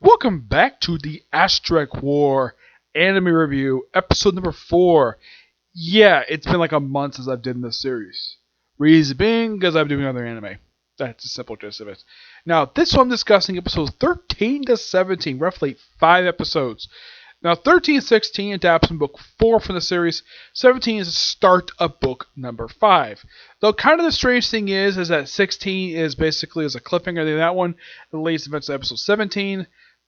Welcome back to the Asterisk War Anime Review, episode number 4. Yeah, it's been like a month since I've done this series. Reason being, because I'm doing another anime. That's the simple gist of it. Now, this one I'm discussing episodes 13 to 17, roughly 5 episodes. Now, 13 and 16 adapts from book 4 from the series. 17 is the start of book number 5. Though kind of the strange thing is that 16 is basically as a cliffhanger than that one. It leads events to episode 17.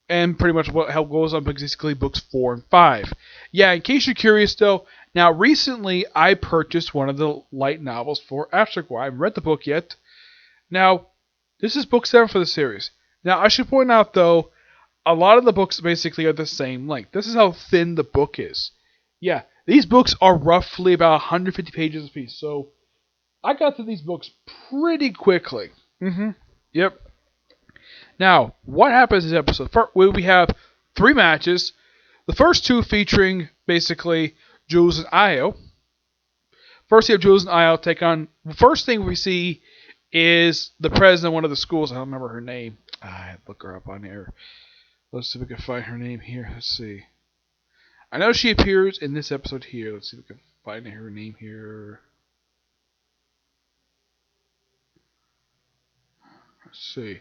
And pretty much how it goes on basically books 4 and 5. Yeah, in case you're curious though, now recently I purchased one of the light novels for Asterisk War. I haven't read the book yet. Now, this is book 7 for the series. Now, I should point out though, a lot of the books basically are the same length. This is how thin the book is. Yeah, these books are roughly about 150 pages apiece. So, I got through these books pretty quickly. Yep. Now, what happens in this episode? First, we have 3 matches. The first 2 featuring basically Jules and Io. First, you have Jules and Io take on. The first thing we see is the president of one of the schools. I don't remember her name. I look her up on here. Let's see if we can find her name here. Let's see. I know she appears in this episode here. Let's see if we can find her name here. Let's see.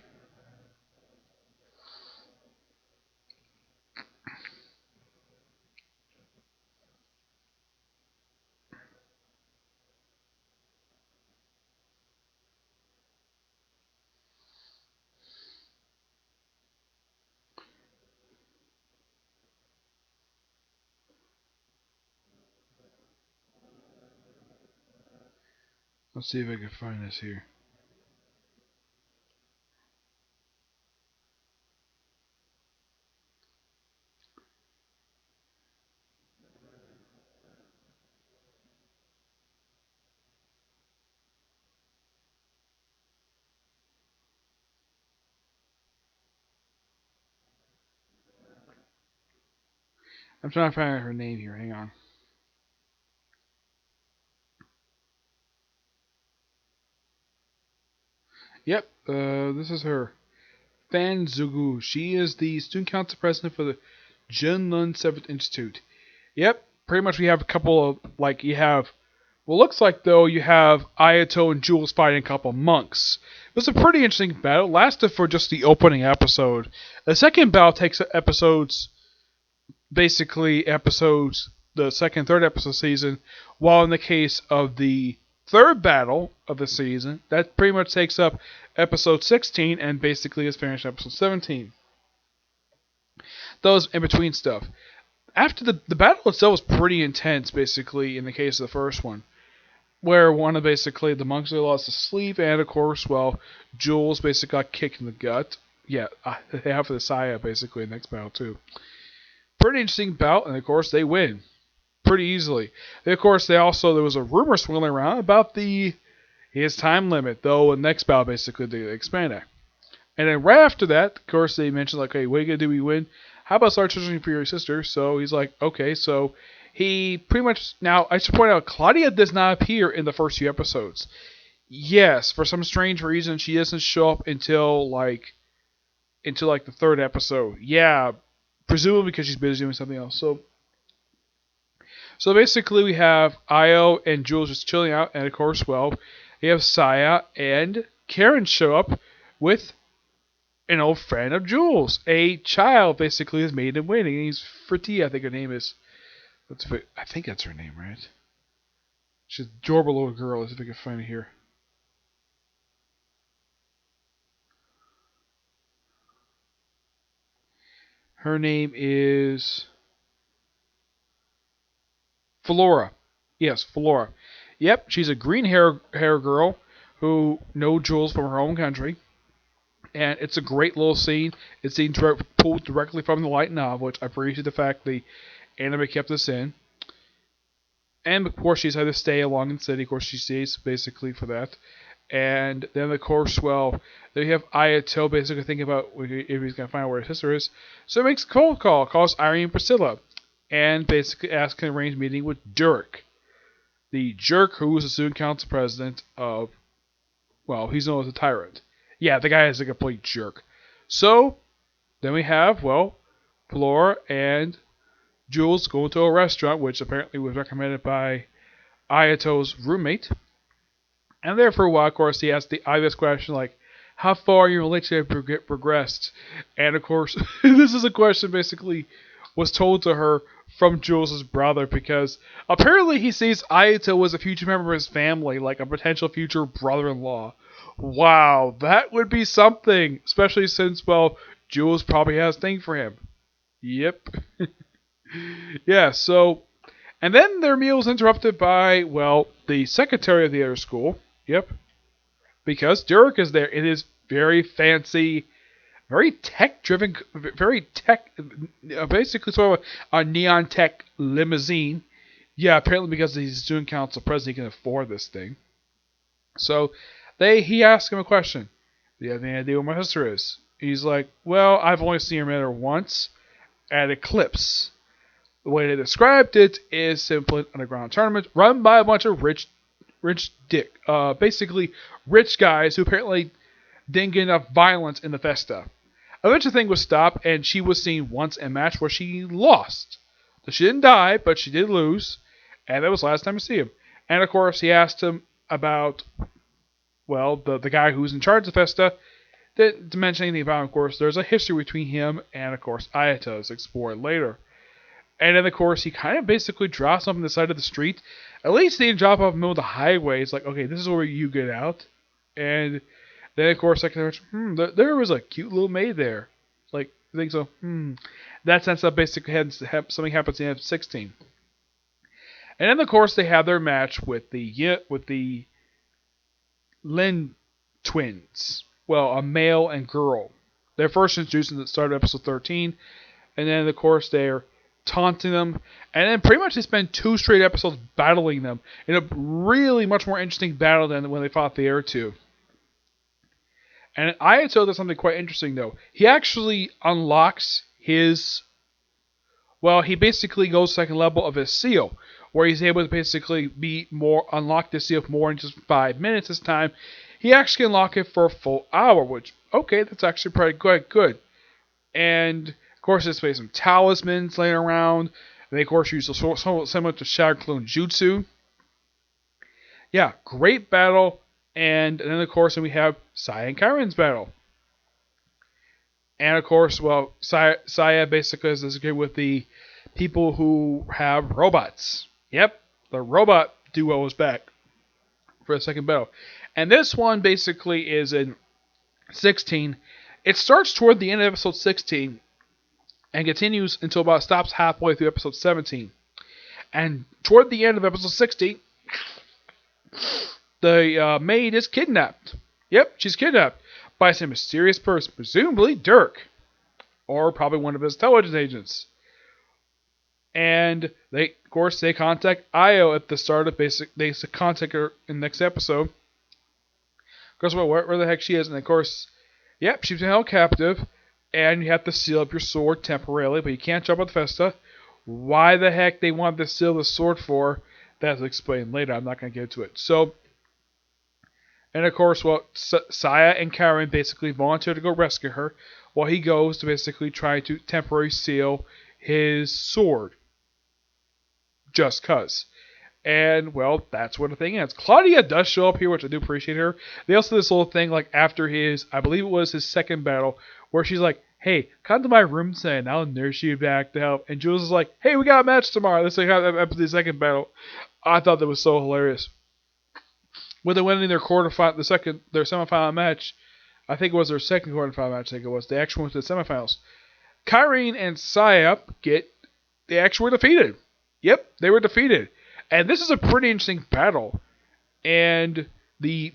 Let's see if I can find this here. I'm trying to find her name here. Hang on. Yep, this is her. Fan Zugu. She is the student council president for the Junlun 7th Institute. Yep, pretty much we have a couple of, you have, looks like though, you have Ayato and Jules fighting a couple of monks. It was a pretty interesting battle. It lasted for just the opening episode. The second battle takes episodes, the second and third episode season, while in the case of the third battle of the season, that pretty much takes up episode 16 and basically is finished episode 17. Those in between stuff. After the battle itself was pretty intense, basically, in the case of the first one, where one of basically the monks lost his sleeve, and of course, Jules basically got kicked in the gut. Yeah, they have the Saya basically in the next battle too. Pretty interesting bout, and of course they win pretty easily. And of course, there was a rumor swirling around about his time limit, though in the next bout basically they expand that. And then right after that, of course, they mentioned hey, what are you gonna do? We win. How about start searching for your sister? So he's like, okay. So he pretty much now. I should point out, Claudia does not appear in the first few episodes. Yes, for some strange reason, she doesn't show up until the third episode. Yeah, presumably because she's busy doing something else. So basically, we have Io and Jules just chilling out, and of course, we have Saya and Karen show up with an old friend of Jules, a child basically has made him winning. He's Fritty, I think her name is. I think that's her name, right? She's an adorable little girl. Let's see if I can find it here. Her name is Flora. Yes, Flora. Yep, she's a green hair girl who knows Jules from her own country. And it's a great little scene. It's pulled directly from the light novel, which I appreciate the fact the anime kept this in. And of course, she's had to stay along in the city. Of course, she stays basically for that. And then, of course, then you have Ayato basically thinking about if he's going to find out where his sister is. So he makes a cold call, calls Irene and Priscilla, and basically asks an arranged meeting with Dirk. The jerk who is the student council president of, he's known as a tyrant. Yeah, the guy is a complete jerk. So, Then we have, well, Flora and Jules go to a restaurant, which apparently was recommended by Ayato's roommate. And there for a while, of course, he asked the obvious question, like, how far your relationship progressed? And of course, this is a question basically was told to her from Jules' brother, because apparently he sees Ayato as a future member of his family, like a potential future brother-in-law. Wow, that would be something, especially since, well, Jules probably has a thing for him. Yep. Yeah, so, and then their meal is interrupted by, well, the secretary of the other school. Yep. Because Derek is there in his very fancy, very tech-driven, very tech, basically sort of a neon tech limousine. Yeah, apparently because he's student council president, he can afford this thing. So, he asked him a question. Do you have any idea what my sister is? He's like, well, I've only seen her once at Eclipse. The way they described it is simply an underground tournament run by a bunch of basically rich guys who apparently didn't get enough violence in the festa. Eventually, the thing was stopped, and she was seen once in a match where she lost. So she didn't die, but she did lose, and that was the last time we see him. And of course, he asked him about, well, the guy who's in charge of the festa. Didn't mention anything about him, of course. There's a history between him and, of course, Ayato, as explored later. And then, of course, he kind of basically drops off on the side of the street. At least he didn't drop off in the middle of the highway. It's like, okay, this is where you get out. And then, of course, I can imagine, there was a cute little maid there. Like, I think so. That sense that basically something happens in episode 16. And then, of course, they have their match with the Lin twins. Well, a male and girl. They're first introduced at the start of episode 13. And then, of course, they're taunting them, and then pretty much they spend 2 straight episodes battling them in a really much more interesting battle than when they fought the Air 2. And Ayato does something quite interesting, though. He actually unlocks his, well, he basically goes second level of his seal, where he's able to basically unlock the seal for more than just 5 minutes this time. He actually can unlock it for a full hour, which, okay, that's actually pretty quite good. And of course, there's some talismans laying around. They, of course, use somewhat similar to Shattered Clone Jutsu. Yeah, great battle. And then, of course, we have Saya and Kairin's battle. And, of course, well, Saya basically is good with the people who have robots. Yep, the robot duo is back for the second battle. And this one basically is in 16. It starts toward the end of episode 16. And continues until about stops halfway through episode 17. And toward the end of episode 16, the maid is kidnapped. Yep, she's kidnapped by some mysterious person, presumably Dirk, or probably one of his intelligence agents. And they contact Io at the start of they contact her in the next episode. Because where the heck she is, and of course, yep, she's been held captive. And you have to seal up your sword temporarily, but you can't jump on the festa. Why the heck they want to seal the sword for, that's explained later. I'm not going to get into it. So, and of course, well, Saya and Kairin basically volunteer to go rescue her, while he goes to basically try to temporarily seal his sword. Just cuz. And, well, that's what the thing is. Claudia does show up here, which I do appreciate her. They also do this little thing, like, after his, I believe it was his second battle, where she's like, hey, come to my room today, and I'll nurse you back to help. And Jules is like, hey, we got a match tomorrow. Let's check out the second battle. I thought that was so hilarious. When they went in their semifinal match, I think it was their second quarterfinal match, they actually went to the semifinals. Kairin and Saya they actually were defeated. Yep, they were defeated. And this is a pretty interesting battle. And the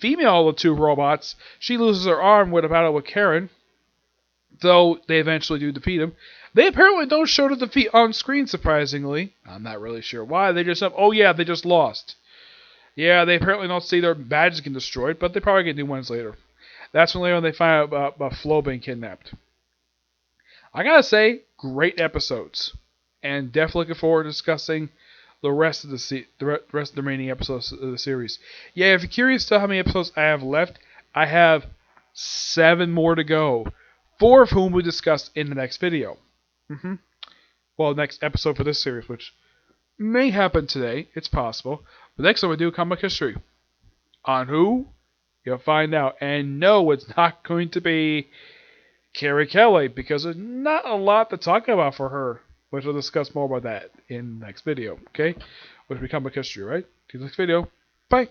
female of the 2 robots, she loses her arm with a battle with Kairin, though they eventually do defeat him. They apparently don't show the defeat on screen, surprisingly. I'm not really sure why. They just they just lost. Yeah, they apparently don't see their badges getting destroyed, but they probably get new ones later. That's when later they find out about Flo being kidnapped. I gotta say, great episodes. And definitely looking forward to discussing the rest of the remaining episodes of the series. Yeah, if you're curious to how many episodes I have left, I have 7 more to go. 4 of whom we discuss in the next video. Well, next episode for this series, which may happen today. It's possible. But next time we do comic history. On who? You'll find out. And no, it's not going to be Carrie Kelly, because there's not a lot to talk about for her. Which we'll discuss more about that in the next video. Okay? Which will be comic history, right? See you next video. Bye.